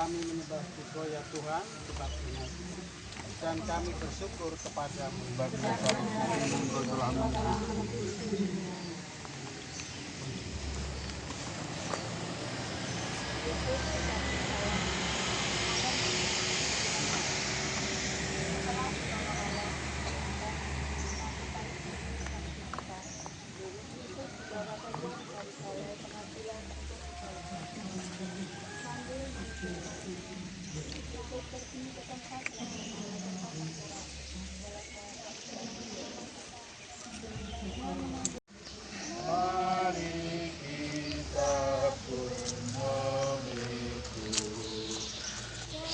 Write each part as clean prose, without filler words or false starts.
Kami menyembah Engkau ya Tuhan sebab mengasihi, dan kami bersyukur kepadamu sebab Engkau telah mengampuni. Mari kita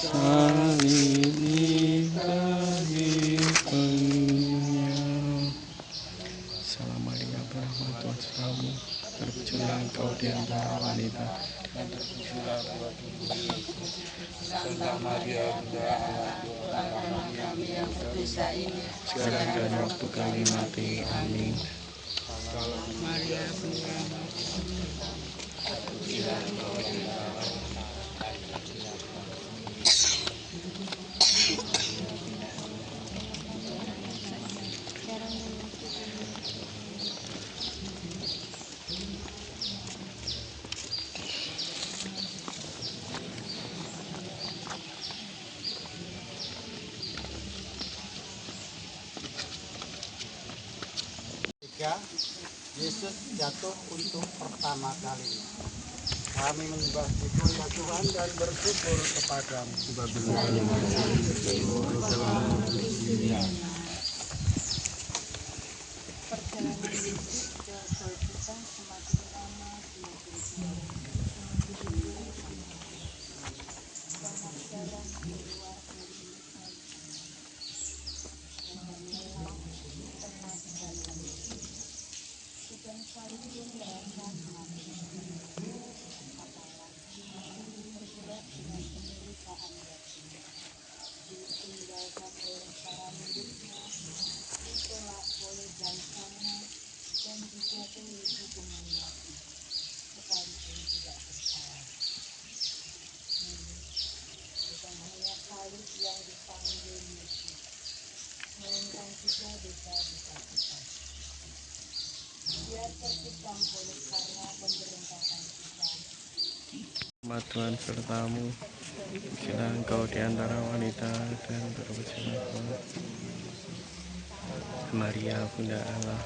saling ibadah. Salam Maria, berahmat Tuhan sertamu, terpujilah engkau di antara wanita, dan terpujilah buah tubuh Yesus. Santa Maria, Bunda Allah, doakanlah kami yang berdosa ini, sekarang dan waktu kami mati. Amin. Salam Maria, Bunda terpujilah engkau di antara wanita, dan terpujilah buah tubuh Yesus. Ketika Yesus jatuh untuk pertama kalinya, kami menyembah Engkau ya Tuhan dan bersyukur kepadamu sebab Perjalanan Yesus ke Golgota semakin lama semakin jauh. Banyak darah keluar dari lukanya. Lelah, penat dan letih. Beban salib pun terasa semakin berat. Apalagi diperberat dengan penderitaan batin. Ditinggalkan oleh para muridnya, ditolak oleh bangsanya, dan dijatuhi hukuman mati, sekalipun tidak bersalah. Bukan hanya salib yang dipanggil Yesus, melainkan juga dosa-dosa kita. Biar tertikam oleh karena pemberontakan kita. Rahmat Tuhan sertamu, terpujilah engkau di antara wanita, dan terpujilah buah Maria, Bunda Allah.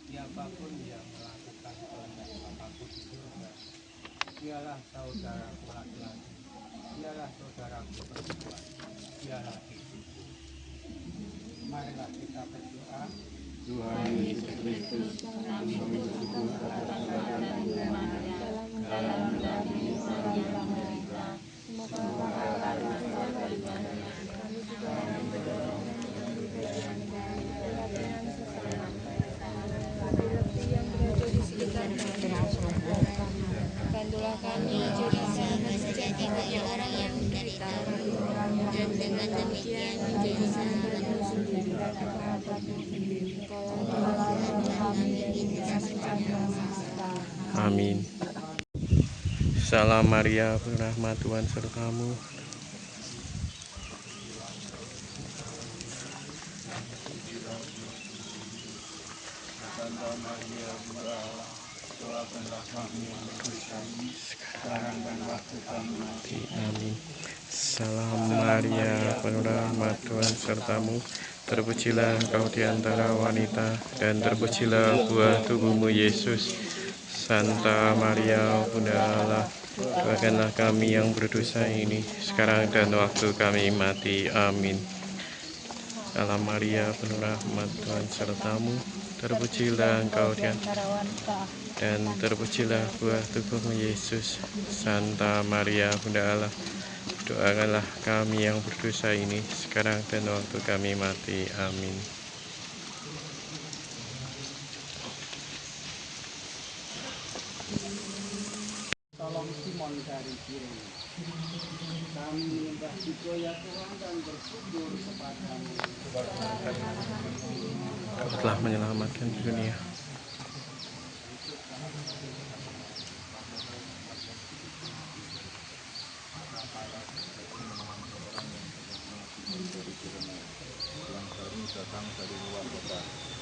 Siapapun yang melakukan kehendak Bapakku di surga, dialah saudaraku laki-laki, dialah saudaraku perempuan, dialah ibuku. Marilah kita berdoa. Tuhan Yesus Kristus, kami bersyukur atas kehadiran Maria dalam kami sebagai kita. Semoga karena kehadirannya kami juga mendorong menjadi bagian dari pelatihan sesama. Lebih-lebih yang berada di sekitar kami. Bantulah kami jadi sahabat sejati bagi orang yang menderita, dan dengan demikian menjadi sahabatmu sendiri. Engkaulah Tuhan kami dari sepanjang masa. Amin. Salam Maria, berahmat Tuhan sertamu, Santa Maria, Bunda Allah, doakanlah kami yang berdosa ini, sekarang dan waktu kami mati. amin. Salam Maria, berahmat Tuhan sertamu, terpujilah engkau di antara wanita, dan terpujilah buah tubuhmu Yesus. Santa Maria, Bunda Allah, doakanlah kami yang berdosa ini, sekarang dan waktu kami mati. Amin. Salam Maria, penuh rahmat Tuhan sertamu, terpujilah engkau di antara wanita, dan terpujilah buah tubuhmu Yesus. Santa Maria, Bunda Allah, doakanlah kami yang berdosa ini, sekarang dan waktu kami mati. Amin. lapang dari dirimu. Kami menyembah juga ya Tuhan dan bersyukur kepadamu. Kau telah menyelamatkan dunia. yang baru datang dari luar kota,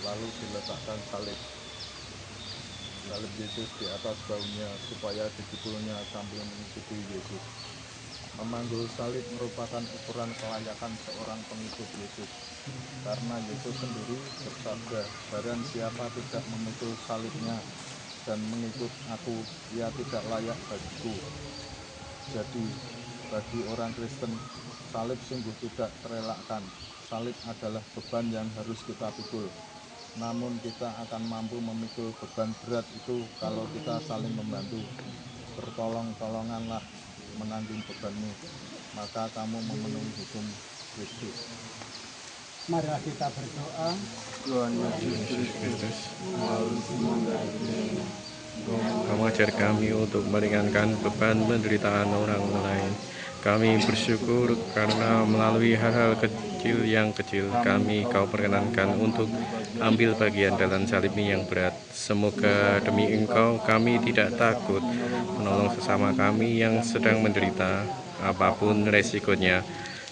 lalu diletakkan salib Yesus di atas bahunya supaya dipikulnya sambil mengikuti Yesus. Memanggul salib merupakan ukuran kelayakan seorang pengikut Yesus, karena Yesus sendiri bersabda, barang siapa tidak memikul salibnya dan mengikut aku, ia tidak layak bagiku. Jadi, bagi orang Kristen, salib sungguh tidak terelakkan. Salib adalah beban yang harus kita pikul. Namun kita akan mampu memikul beban berat itu kalau kita saling membantu. Bertolong-tolonganlah menanggung bebanmu, maka kamu memenuhi hukum Kristus. Marilah kita berdoa. Tuhan Yesus Kristus, melalui firman dari dirimu, Kau mengajar kami untuk meringankan beban penderitaan orang lain. Kami bersyukur karena melalui hal-hal kecil yang kecil kau perkenankan untuk ambil bagian dalam salib ini yang berat. Semoga demi Engkau kami tidak takut menolong sesama kami yang sedang menderita, apapun resikonya.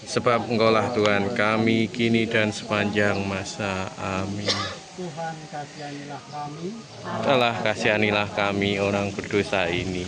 Sebab Engkaulah Tuhan kami kini dan sepanjang masa. Amin. Tuhan kasihanilah kami. Allah kasihanilah kami orang berdosa ini.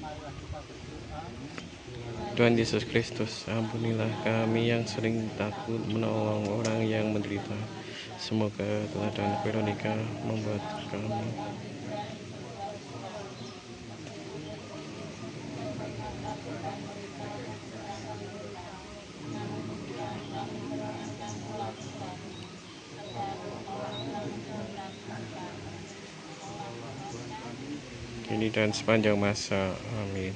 Marilah kita berdoa. Tuhan Yesus Kristus, ampunilah kami yang sering takut menolong orang yang menderita. Semoga teladan Veronica membuat kami kini dan sepanjang masa. Amin.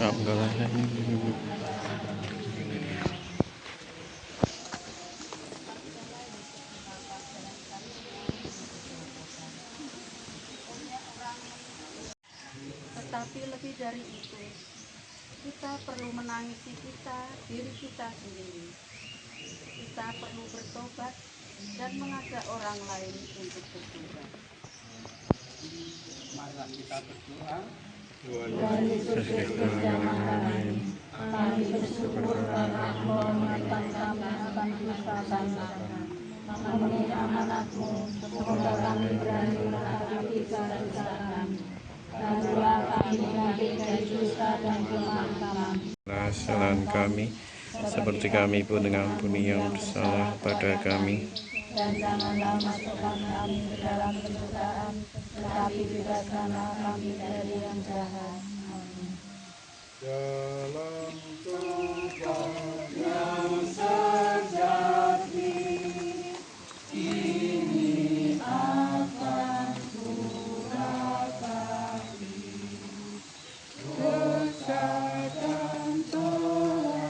Enggak lah. Tetapi lebih dari itu, kita perlu menangisi diri kita sendiri. Kita perlu bertobat dan mengajak orang lain untuk bertobat. Marilah kita berdoa. Tuhan Yesus Kristus yang Maha, kami bersyukur karena Engkau menguatkan kami akan kesusahan. Memenuhi amanat-Mu, semoga kami berani menghadapi kesusahan kami. Bantulah kami bangkit dari dosa dan kelemahan kami. Kesalahan kami, seperti kami pun mengampuni yang bersalah pada kami. Dan janganlah masukkan kami ke dalam pencobaan, tetapi bebaskanlah kami dari yang jahat. Amin. Dalam tobat yang sejati, ini akan kuratasi dosa dan pelanggaran.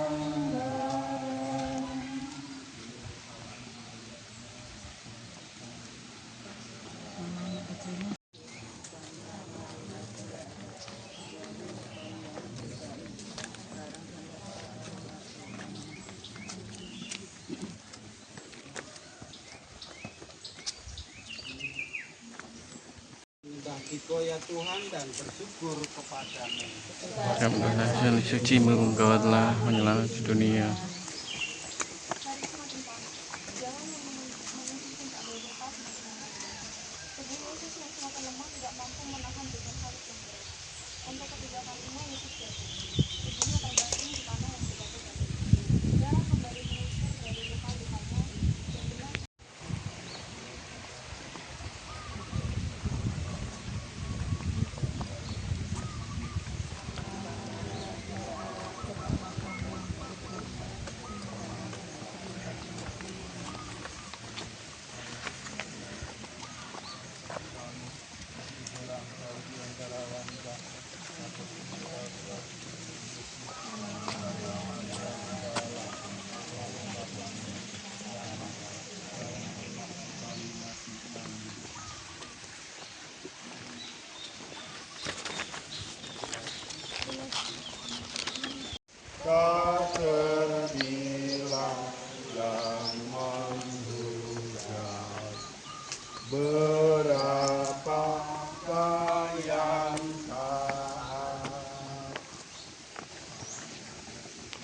Menyembah Engkau ya Tuhan dan bersyukur kepadamu. Alhamdulillah, yang suci Engkau telah menyelamatkan dunia. Tubuh Yesus yang semakin lemah tidak mampu menahan beban salib yang berat. Untuk ketiga kalinya Yesus jatuh. Tubuhnya tergantung di tanah yang berbatu-batu. Darah kembali mengucur dari luka-lukanya dan dengan Tak terbilang dan menghujat berapa yang taat.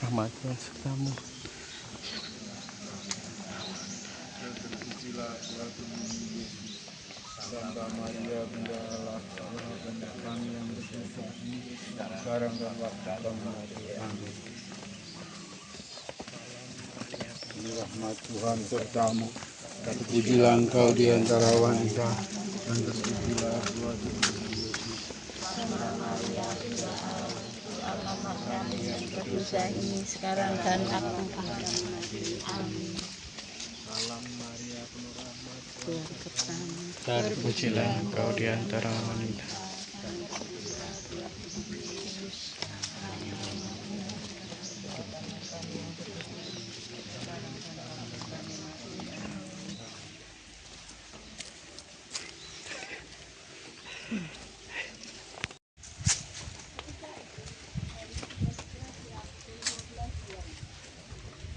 Rahmat Tuhan sertamu. Terpujilah buah tubuhmu Yesus. Santa Maria Bunda Allah, doakanlah kami yang berdosa, sekarang dan waktu kami mati. Amin. Rahmat Tuhan sertamu. Terpujilah engkau di antara wanita, dan terpujilah buah tubuhmu Yesus. Santa Maria, Bunda Allah, doakanlah kami yang berdosa ini sekarang dan waktu kami mati. Amin. Salam Maria, penuh rahmat, Tuhan sertamu. Terpujilah Engkau di antara wanita. ketika itu hari sudah kira-kira pukul 12 siang.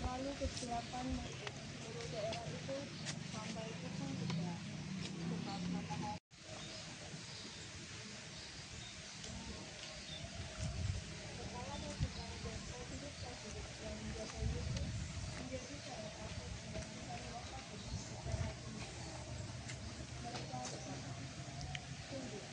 Lalu kegelapan meliputi seluruh daerah itu sampai pukul 3. Sebab matahari kepala pasukan dan prajurit-prajurit yang menjaga Yesus menjadi sangat takut dan sukarelakan secara sembunyi. Mereka berkata, "Sungguh,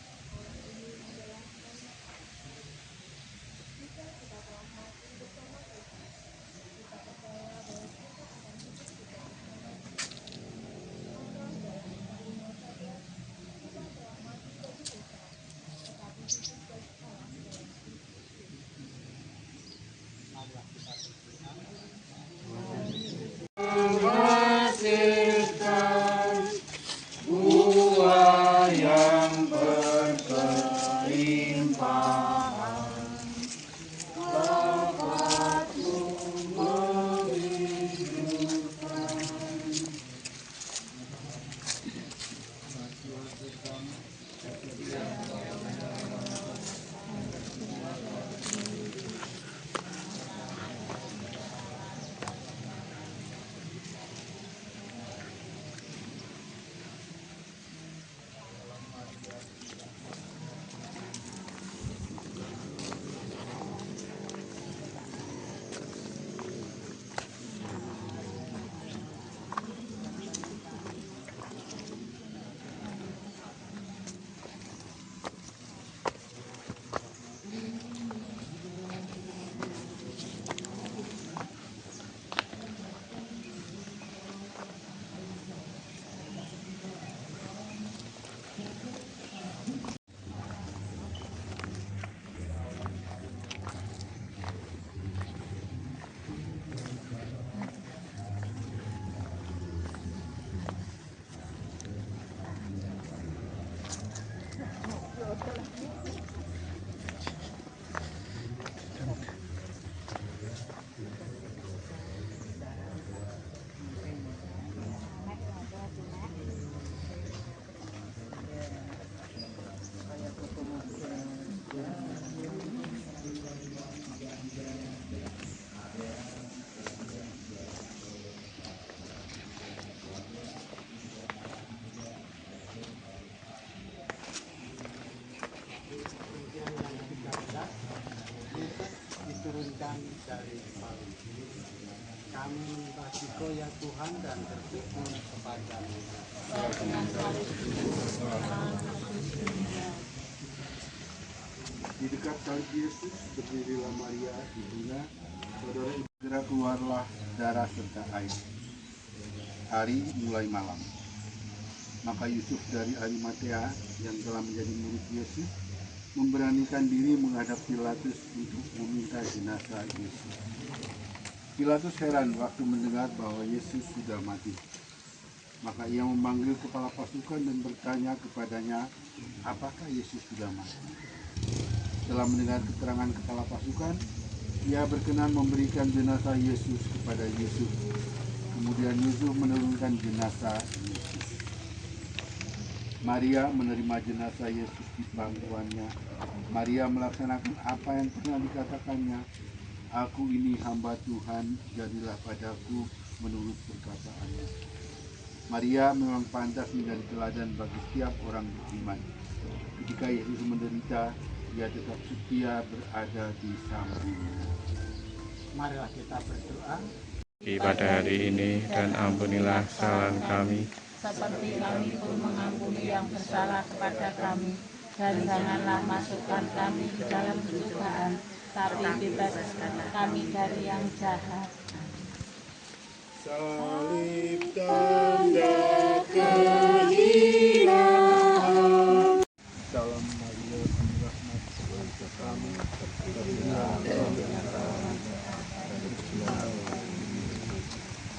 diturunkan dari salib. Kami menyembah Engkau ya Tuhan dan bersyukur kepada-Mu. Di dekat salib Yesus berdirilah Maria, ibunya. Saudara, segera keluarlah darah serta air. Hari mulai malam. Maka Yusuf dari Arimatea yang telah menjadi murid Yesus memberanikan diri menghadap Pilatus untuk meminta jenazah Yesus. Pilatus heran waktu mendengar bahwa Yesus sudah mati. Maka ia memanggil kepala pasukan dan bertanya kepadanya, apakah Yesus sudah mati? Setelah mendengar keterangan kepala pasukan, ia berkenan memberikan jenazah Yesus kepada Yusuf. Kemudian Yusuf menurunkan jenazah Yesus. Maria menerima jenazah Yesus di pangkuannya. Maria melaksanakan apa yang pernah dikatakannya. Aku ini hamba Tuhan, jadilah padaku menurut perkataannya. Maria memang pantas menjadi teladan bagi setiap orang beriman. Ketika Yesus menderita, ia tetap setia berada di sampingnya. Marilah kita berdoa. pada hari ini, dan ampunilah kesalahan kami, seperti kami pun mengampuni yang bersalah kepada kami. Dan janganlah masukkan kami di dalam cobaan, tapi bebaskan kami dari yang jahat. Salib tanda kehinaan. Salam Maria, penuh rahmat, Tuhan sertamu. Terpujilah engkau di antara wanita, dan terpujilah buah tubuhmu, Yesus.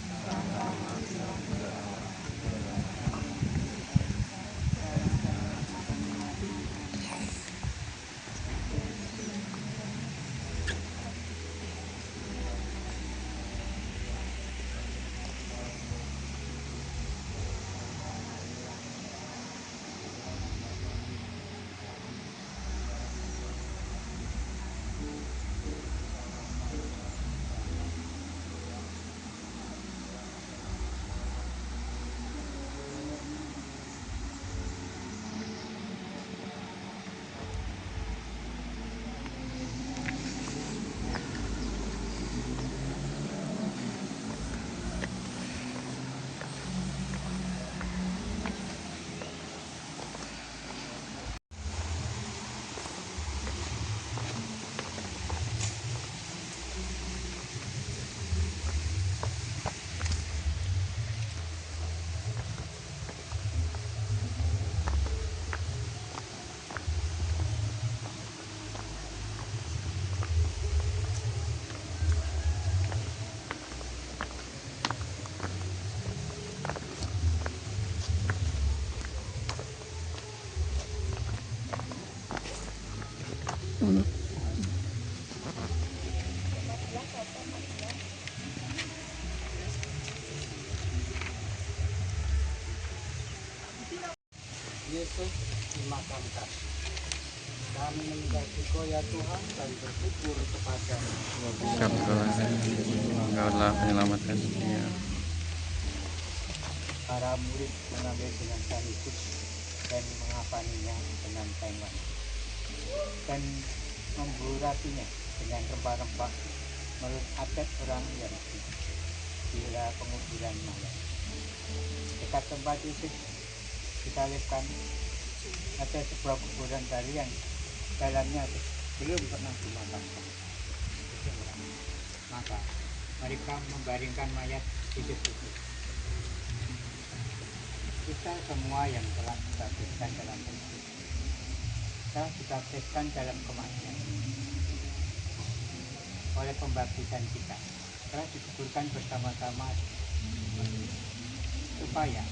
Yesus dimakamkan. Kami menyembah Engkau ya Tuhan dan bersyukur kepada-Mu. sabdalah Engkau telah menyelamatkan dunia. Para murid mengambil jenazah Yesus dan mengafaninya dengan kain wangi dan memburatinya dengan rempah-rempah menurut adat orang Yahudi bila penguburan mayat. Dekat tempat Yesus disalibkan ada sebuah kuburan baru yang dalamnya belum pernah dimakamkan. Maka mereka membaringkan mayat di situ. Kita semua yang telah dibaptiskan dalam Kristus, telah dibaptiskan dalam kematian. Oleh pembaptisan kita, telah dikuburkan bersama-sama supaya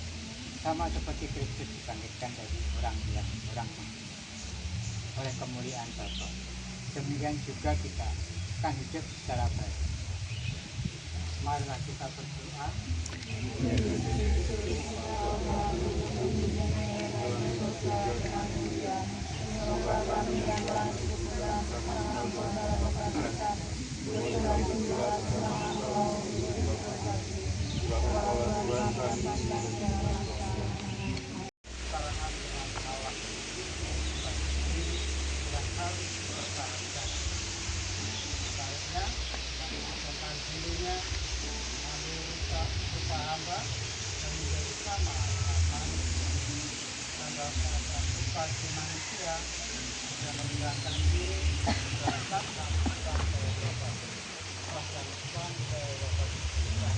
sama seperti Kristus dibangkitkan dari orang mati oleh kemuliaan Bapa. Demikian juga kita akan hidup secara baru. Marilah kita berdoa. Karangan dengan Allah bagi diri dan harus dipertahankan. Sebaliknya asasi manusia dan menghilangkan diri dari Satan sampai wafat, bahkan sampai wafat kita.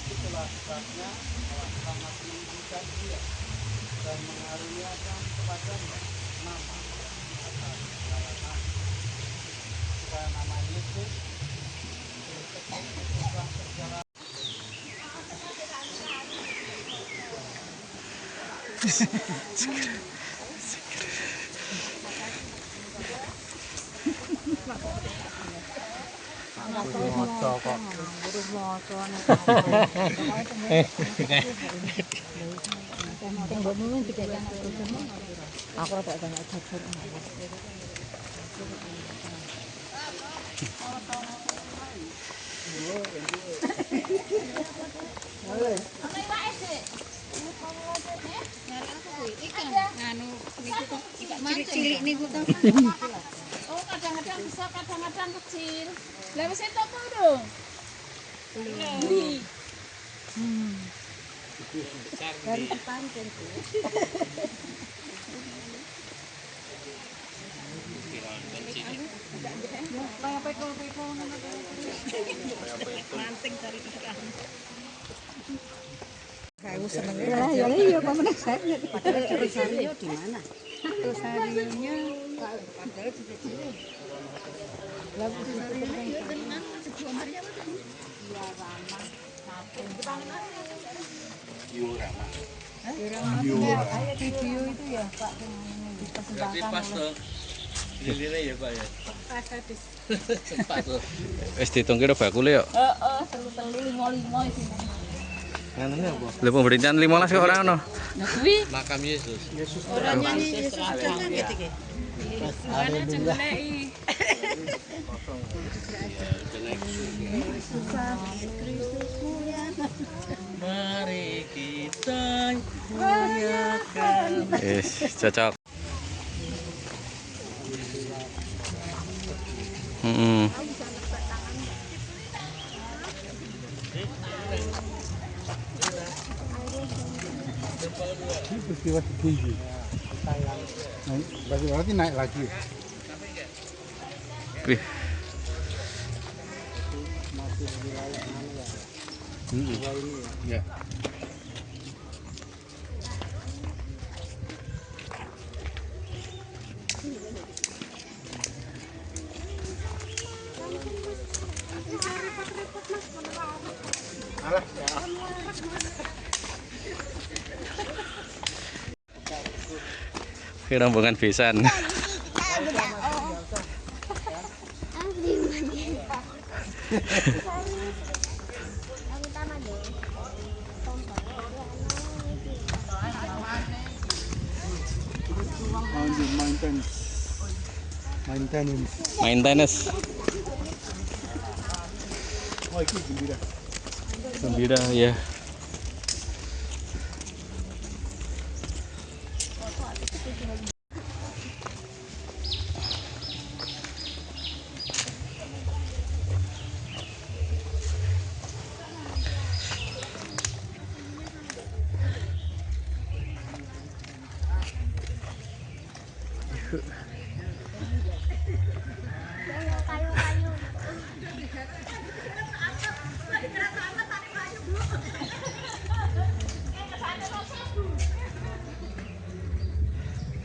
Itulah sebabnya Allah sangat menginginkan dia dan mengaruniakan kepadanya nama atas segala nama, supaya nama Yesus berkesan terjalan. Cilik niku to. Oh, kadang-kadang besar, kadang-kadang kecil. Lah wis entuk durung? Belum. Baru dipancing. Kayak peko-peko ngono to. Manting cari ikan. Kayak seneng. Ya iya kok meneh saya. Padahal Rosario di mana? Rosarionya padahal di sini. Lah Rosarionya ya kan masih gambarnya apa tuh? Ya Rama. Diorama. Diorama. Video itu ya Pak. Berarti pas tuh lilire ya Pak ya. Pas habis. Pas tuh. Wis ditung kira bakule yo. Heeh, telu-telu 5-5 isine. Nganane apa? Lha pemberitaan 15 kok ora ono. Nah kuwi Makam Yesus. ora nyanyi Yesus kan gitu iki. Ana jengeleki. Kristusmu ya. Mari kita muliakan. Wis cocok. Peristiwa tinggi. Berarti naik lagi. Wih, Ya. rombongan besan. Main tenis. Oh, itu gembira. Gembira ya.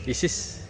Isis.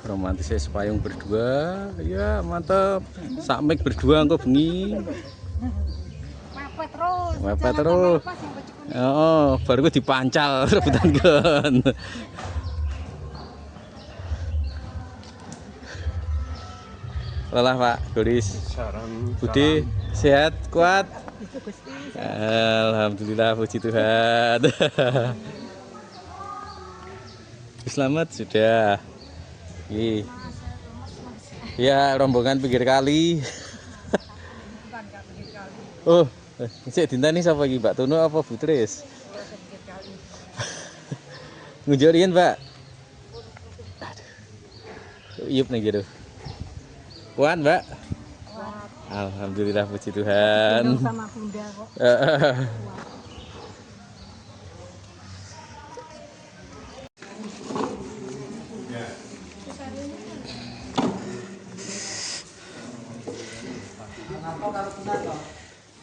Romantisnya sepayung berdua, ya mantap. Sakmik berdua engko bengi. Mepet terus. Oh, baru gue dipancal rebutan kan. Lelah Pak Doris. Budi sehat kuat. Itu Gusti. Alhamdulillah, puji Tuhan. Selamat sudah. Ih. Ya, rombongan pinggir kali. Oh, cek dinteni sapa iki, Mbak Tunu apa Bu Tris? Ngunjukin, Mbak. Aduh. Iyup nih gitu. Kuat, Mbak? Alhamdulillah, puji Tuhan. Sama bunda kok.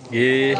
Nggih.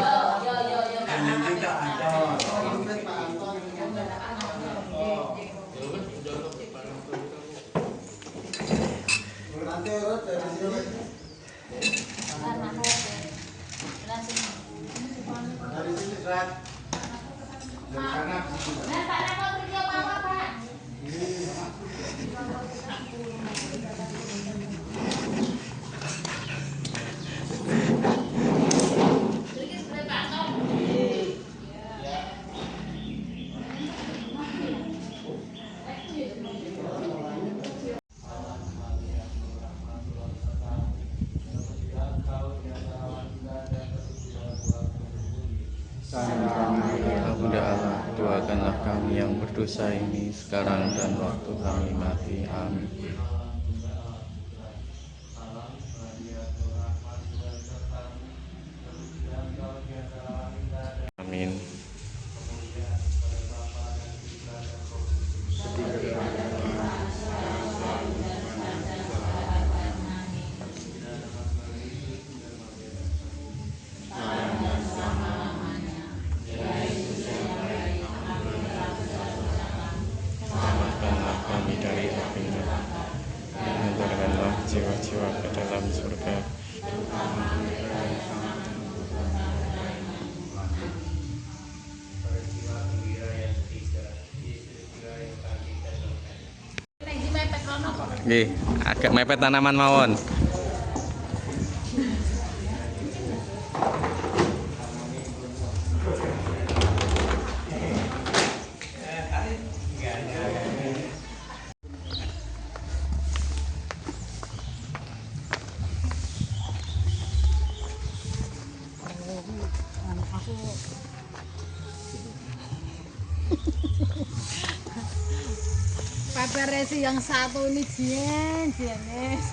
Bunda Allah, doakanlah kami yang berdosa ini sekarang dan waktu kami mati. Amin. Amin. Selamatkanlah kami dari api neraka. Hantarkanlah jiwa-jiwa ke dalam surga. Nggih, agak mepet tanaman mawon. Preparasi yang satu ini jenis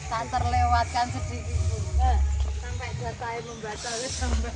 tak terlewatkan sedikit pun. Sampai saya membaca sampai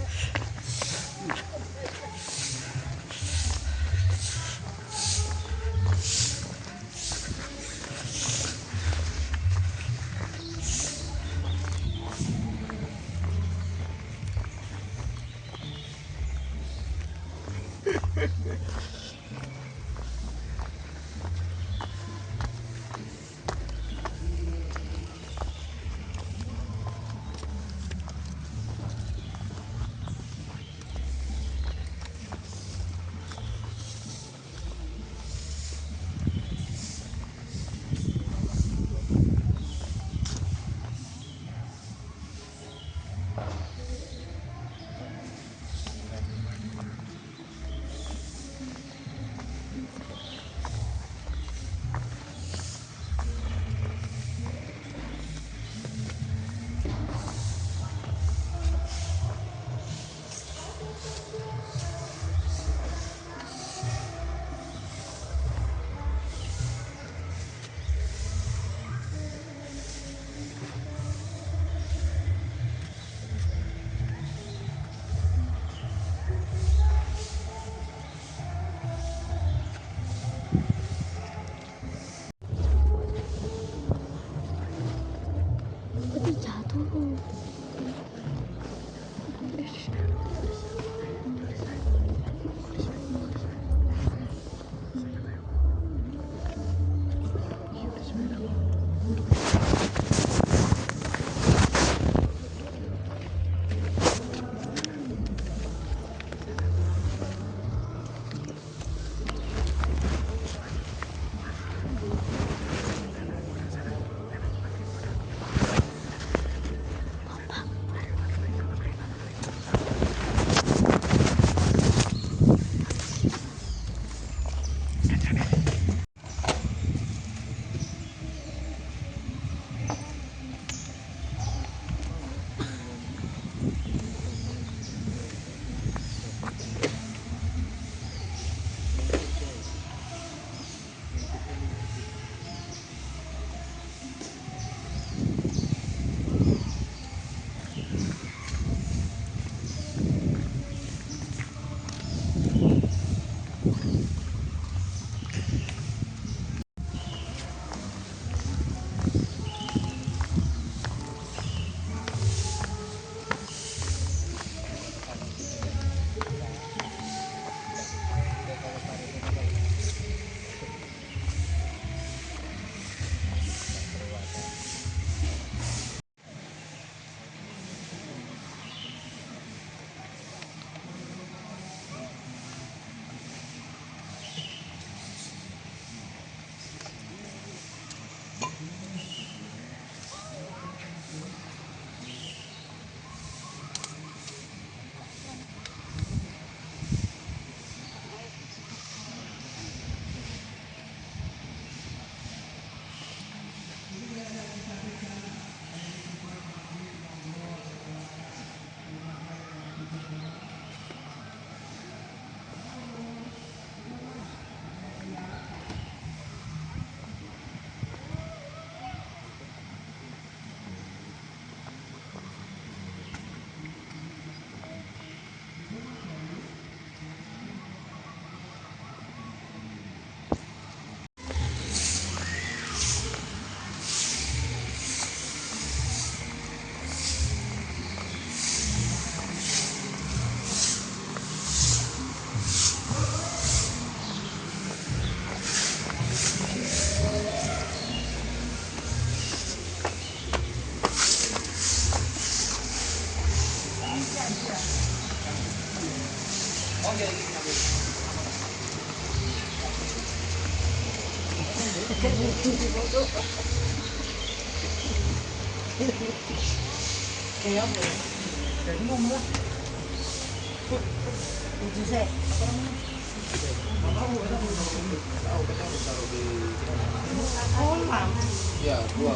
Ya, dua.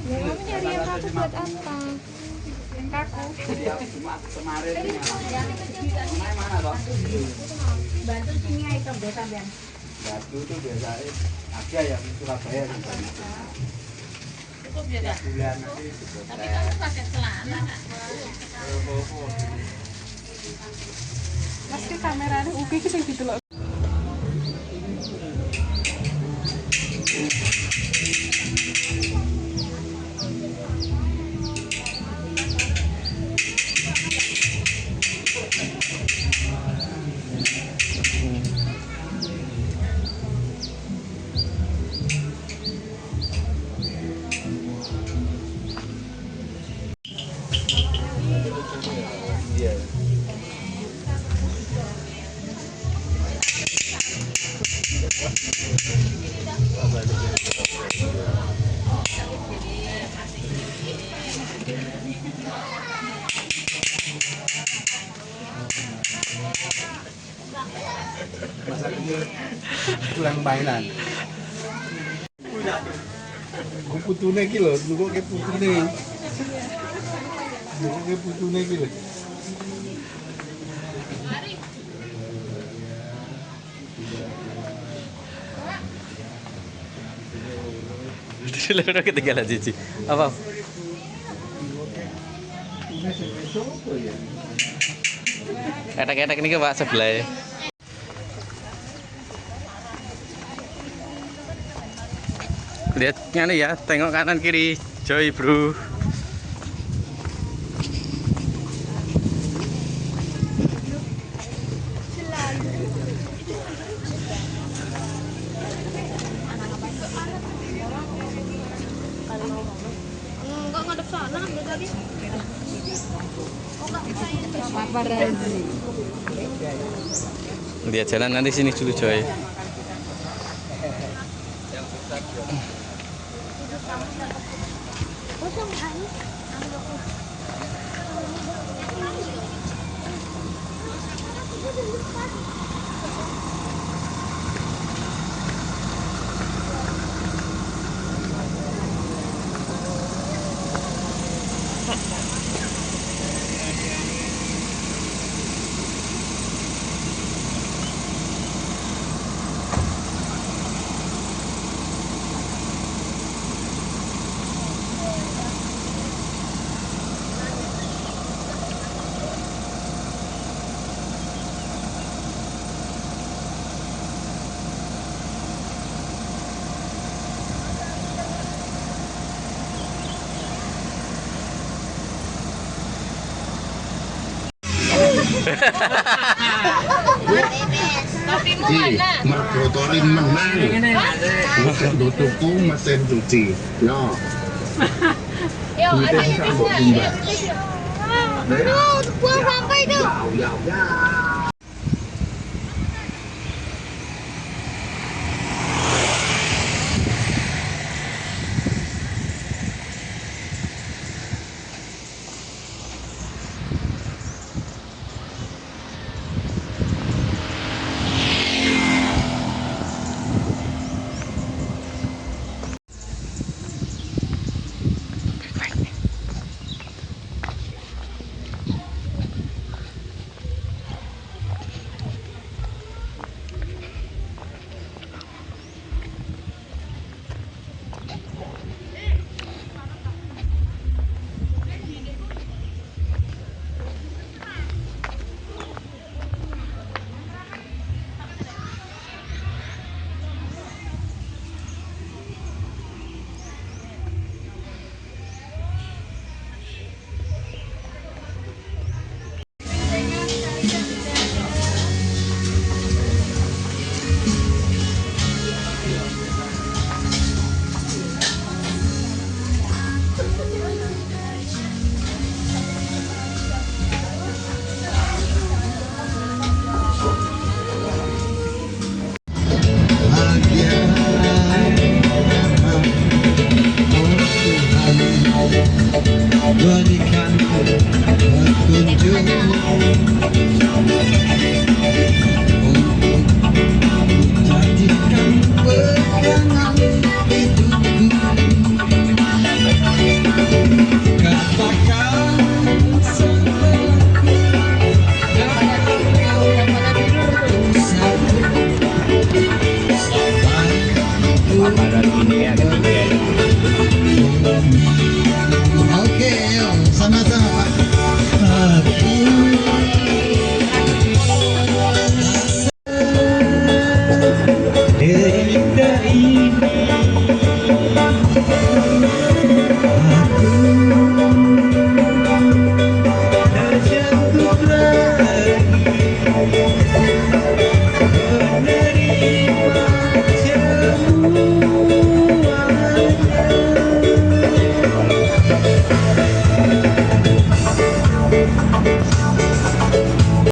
Ya kamu nyari yang kaku buat apa? Yang kaku. Kemarin mana toh? Bantu sini aja toh biasa biar. Batu itu biasanya ada yang Surabaya yang Cukup ya kak. bulan nanti Tapi kamu pakai celana kak. Mas ke kameranya ugi sing didelok. masa kecil pulang mainan. Putune iki lho, kok putune. Ini putune iki lho. Udah ketinggalan cici. Apa? Enak-enak ini ke Pak sebelah ya. Lihatnya nih ya, tengok kanan kiri, Joy bro. Enggak ngadep sana udah tadi. Oh enggak bisa ini. Lihat jalan nanti sini dulu Joy. Ji, mergotorin menang. Mesin tuku mesin cuci. Yo. Yo, ada yang bisa. Mbak. Aduh, buang sampah itu. Ya.